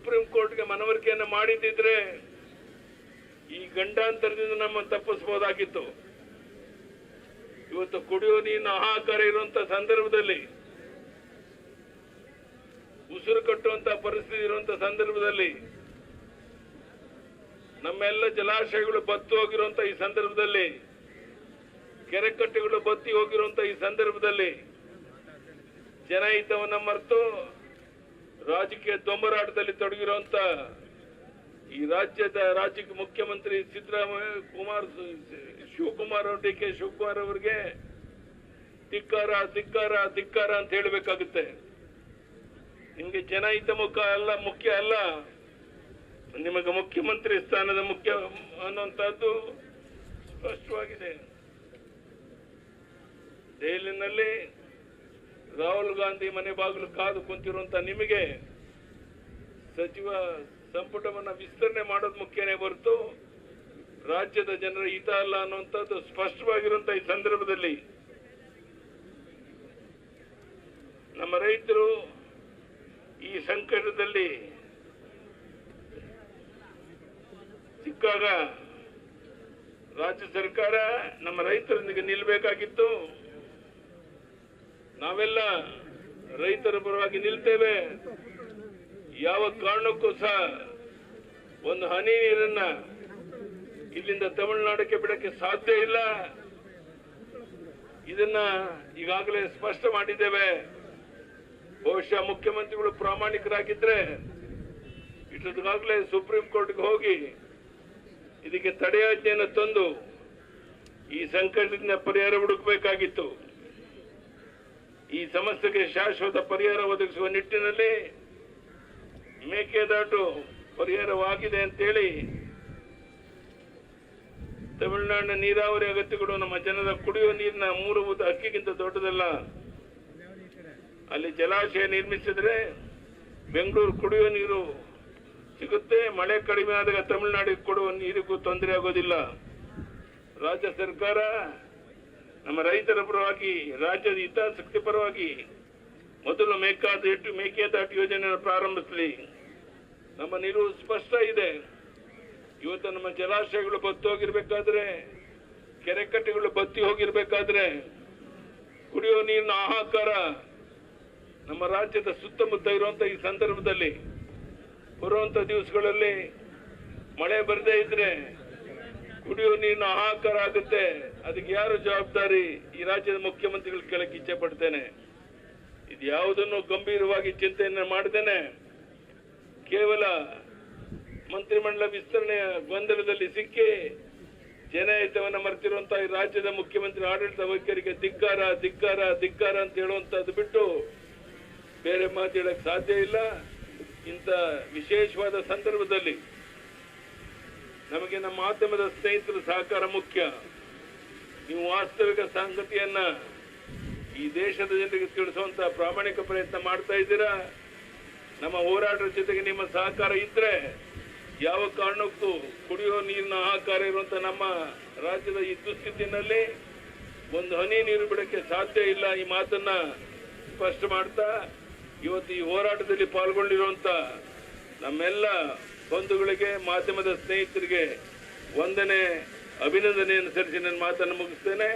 Supreme ಕೋರ್ಟ್ಗೆ ಮನವರಿಕೆಯನ್ನು ಮಾಡಿದ್ದಿದ್ರೆ ಈ ಗಂಡಾಂತರದಿಂದ ನಮ್ಮ ತಪ್ಪಿಸಬಹುದಾಗಿತ್ತು. ಇವತ್ತು ಕುಡಿಯುವ ನೀರಿನ ಹಾಹಾಕಾರ ಇರುವಂತ ಸಂದರ್ಭದಲ್ಲಿ, ಉಸಿರು ಕಟ್ಟುವಂತ ಪರಿಸ್ಥಿತಿ ಇರುವಂತ ಸಂದರ್ಭದಲ್ಲಿ, ನಮ್ಮೆಲ್ಲ ಜಲಾಶಯಗಳು ಬತ್ತಿ ಹೋಗಿರುವಂತ ಈ ಸಂದರ್ಭದಲ್ಲಿ, ಕೆರೆಕಟ್ಟೆಗಳು ಬತ್ತಿ ಹೋಗಿರುವಂತ ಈ ಸಂದರ್ಭದಲ್ಲಿ ಜನಹಿತವನ್ನ ಮರೆತು ರಾಜಕೀಯ ದೊಂಬರಾಟದಲ್ಲಿ ತೊಡಗಿರುವಂತ ಈ ರಾಜ್ಯ ಮುಖ್ಯಮಂತ್ರಿ ಶಿವಕುಮಾರ್ ಡಿ ಕೆ ಶಿವಕುಮಾರ್ ಅವರಿಗೆ ಧಿಕ್ಕಾರ ಧಿಕ್ಕಾರ ಧಿಕ್ಕಾರ ಅಂತ ಹೇಳಬೇಕಾಗುತ್ತೆ. ನಿಮ್ಗೆ ಜನಹಿತ ಮುಖ್ಯ ಅಲ್ಲ, ನಿಮಗೆ ಮುಖ್ಯಮಂತ್ರಿ ಸ್ಥಾನದ ಮುಖ್ಯ ಅನ್ನುವಂಥದ್ದು ಸ್ಪಷ್ಟವಾಗಿದೆ. ದೆಹಲಿನಲ್ಲಿ ರಾಹುಲ್ ಗಾಂಧಿ ಮನೆ ಬಾಗಿಲು ಕಾದು ಕುಂತಿರುವಂತ ನಿಮಗೆ ಸಚಿವ ಸಂಪುಟವನ್ನ ವಿಸ್ತರಣೆ ಮಾಡೋದು ಮುಖ್ಯನೇ ಹೊರತು ರಾಜ್ಯದ ಜನರ ಹಿತ ಅಲ್ಲ ಅನ್ನುವಂಥದ್ದು ಸ್ಪಷ್ಟವಾಗಿರುವಂತ ಈ ಸಂದರ್ಭದಲ್ಲಿ ನಮ್ಮ ರೈತರು ಈ ಸಂಕಟದಲ್ಲಿ ಸಿಕ್ಕಾಗ ರಾಜ್ಯ ಸರ್ಕಾರ ನಮ್ಮ ರೈತರೊಂದಿಗೆ ನಿಲ್ಲಬೇಕಾಗಿತ್ತು. ನಾವೆಲ್ಲ ರೈತರ ಪರವಾಗಿ ನಿಲ್ತೇವೆ. ಯಾವ ಕಾರಣಕ್ಕೂ ಸಹ ಒಂದು ಹನಿ ನೀರನ್ನ ಇಲ್ಲಿಂದ ತಮಿಳುನಾಡಕ್ಕೆ ಬಿಡಕ್ಕೆ ಸಾಧ್ಯ ಇಲ್ಲ. ಇದನ್ನ ಈಗಾಗಲೇ ಸ್ಪಷ್ಟ ಮಾಡಿದ್ದೇವೆ. ಬಹುಶಃ ಮುಖ್ಯಮಂತ್ರಿಗಳು ಪ್ರಾಮಾಣಿಕರಾಗಿದ್ರೆ ಇಷ್ಟೊತ್ತಿಗಾಗಲೇ ಸುಪ್ರೀಂ ಕೋರ್ಟ್ಗೆ ಹೋಗಿ ಇದಕ್ಕೆ ತಡೆಯಾಜ್ಞೆಯನ್ನು ತಂದು ಈ ಸಂಕಟದಿಂದ ಪರಿಹಾರ ಹುಡುಕಬೇಕಾಗಿತ್ತು. ಈ ಸಮಸ್ಯೆಗೆ ಶಾಶ್ವತ ಪರಿಹಾರ ಒದಗಿಸುವ ನಿಟ್ಟಿನಲ್ಲಿ ಮೇಕೆದಾಟು ಪರಿಹಾರವಾಗಿದೆ ಅಂತೇಳಿ ತಮಿಳುನಾಡಿನ ನೀರಾವರಿ ಅಗತ್ಯಗಳು ನಮ್ಮ ಜನರ ಕುಡಿಯುವ ನೀರಿನ ಮೂಲಭೂತ ಹಕ್ಕಿಗಿಂತ ದೊಡ್ಡದಲ್ಲ. ಅಲ್ಲಿ ಜಲಾಶಯ ನಿರ್ಮಿಸಿದ್ರೆ ಬೆಂಗಳೂರು ಕುಡಿಯುವ ನೀರು ಸಿಗುತ್ತೆ. ಮಳೆ ಕಡಿಮೆ ಆದಾಗ ತಮಿಳುನಾಡಿಗೆ ಕೊಡುವ ನೀರಿಗೂ ತೊಂದರೆ ಆಗೋದಿಲ್ಲ. ರಾಜ್ಯ ಸರ್ಕಾರ ನಮ್ಮ ರೈತರ ಪರವಾಗಿ, ರಾಜ್ಯದ ಹಿತಾಸಕ್ತಿ ಪರವಾಗಿ ಮೊದಲು ಮೇಕೆದಾಟು ಯೋಜನೆಯನ್ನು ಪ್ರಾರಂಭಿಸಲಿ. ನಮ್ಮ ನಿಲುವು ಸ್ಪಷ್ಟ ಇದೆ. ಇವತ್ತು ನಮ್ಮ ಜಲಾಶಯಗಳು ಬತ್ತಿ ಹೋಗಿರ್ಬೇಕಾದ್ರೆ, ಕೆರೆಕಟ್ಟೆಗಳು ಬತ್ತಿ ಹೋಗಿರ್ಬೇಕಾದ್ರೆ, ಕುಡಿಯುವ ನೀರಿನ ಹಾಹಾಕಾರ ನಮ್ಮ ರಾಜ್ಯದ ಸುತ್ತಮುತ್ತ ಇರುವಂತ ಈ ಸಂದರ್ಭದಲ್ಲಿ ಬರುವಂತ ದಿವಸಗಳಲ್ಲಿ ಮಳೆ ಬರದೇ ಇದ್ರೆ ಕುಡಿಯುವ ನೀರಿನ ಹಾಹಾಕಾರ ಆಗುತ್ತೆ. ಅದಕ್ಕೆ ಯಾರು ಜವಾಬ್ದಾರಿ? ಈ ರಾಜ್ಯದ ಮುಖ್ಯಮಂತ್ರಿಗಳು ಕೇಳಕ್ಕೆ ಇಚ್ಛೆ ಪಡ್ತೇನೆ. ಇದು ಯಾವುದನ್ನು ಗಂಭೀರವಾಗಿ ಚಿಂತೆಯನ್ನು ಮಾಡದೇನೆ ಕೇವಲ ಮಂತ್ರಿಮಂಡಲ ವಿಸ್ತರಣೆಯ ಗೊಂದಲದಲ್ಲಿ ಸಿಕ್ಕಿ ಜನಹಿತವನ್ನು ಮರೆತಿರುವಂತಹ ಈ ರಾಜ್ಯದ ಮುಖ್ಯಮಂತ್ರಿ ಆಡಳಿತ ವೈಖರಿಗೆ ಧಿಕ್ಕಾರ ಧಿಕ್ಕಾರ ಧಿಕ್ಕಾರ ಅಂತ ಹೇಳುವಂತದ್ದು ಬಿಟ್ಟು ಬೇರೆ ಮಾತಾಡಕ್ಕೆ ಸಾಧ್ಯ ಇಲ್ಲ. ಇಂಥ ವಿಶೇಷವಾದ ಸಂದರ್ಭದಲ್ಲಿ ನಮಗೆ ನಮ್ಮ ಮಾಧ್ಯಮದ ಸ್ನೇಹಿತರ ಸಹಕಾರ ಮುಖ್ಯ. ನೀವು ವಾಸ್ತವಿಕ ಸಂಗತಿಯನ್ನ ಈ ದೇಶದ ಜನರಿಗೆ ತಿಳಿಸುವಂತ ಪ್ರಾಮಾಣಿಕ ಪ್ರಯತ್ನ ಮಾಡ್ತಾ ಇದ್ದೀರಾ. ನಮ್ಮ ಹೋರಾಟದ ಜೊತೆಗೆ ನಿಮ್ಮ ಸಹಕಾರ ಇದ್ರೆ ಯಾವ ಕಾರಣಕ್ಕೂ ಕುಡಿಯುವ ನೀರಿನ ಹಾಹಾಕಾರ ಇರುವಂತ ನಮ್ಮ ರಾಜ್ಯದ ಈ ದುಸ್ಥಿತಿನಲ್ಲಿ ಒಂದು ಹನಿ ನೀರು ಬಿಡಕ್ಕೆ ಸಾಧ್ಯ ಇಲ್ಲ. ಈ ಮಾತನ್ನ ಸ್ಪಷ್ಟ ಮಾಡ್ತಾ ಇವತ್ತು ಈ ಹೋರಾಟದಲ್ಲಿ ಪಾಲ್ಗೊಂಡಿರುವಂತ ನಮ್ಮೆಲ್ಲ ಬಂಧುಗಳಿಗೆ, ಮಾಧ್ಯಮದ ಸ್ನೇಹಿತರಿಗೆ ವಂದನೆ, ಅಭಿನಂದನೆಯನ್ನು ಸಲ್ಲಿಸಿ ನನ್ನ ಮಾತನ್ನು ಮುಗಿಸ್ತೇನೆ.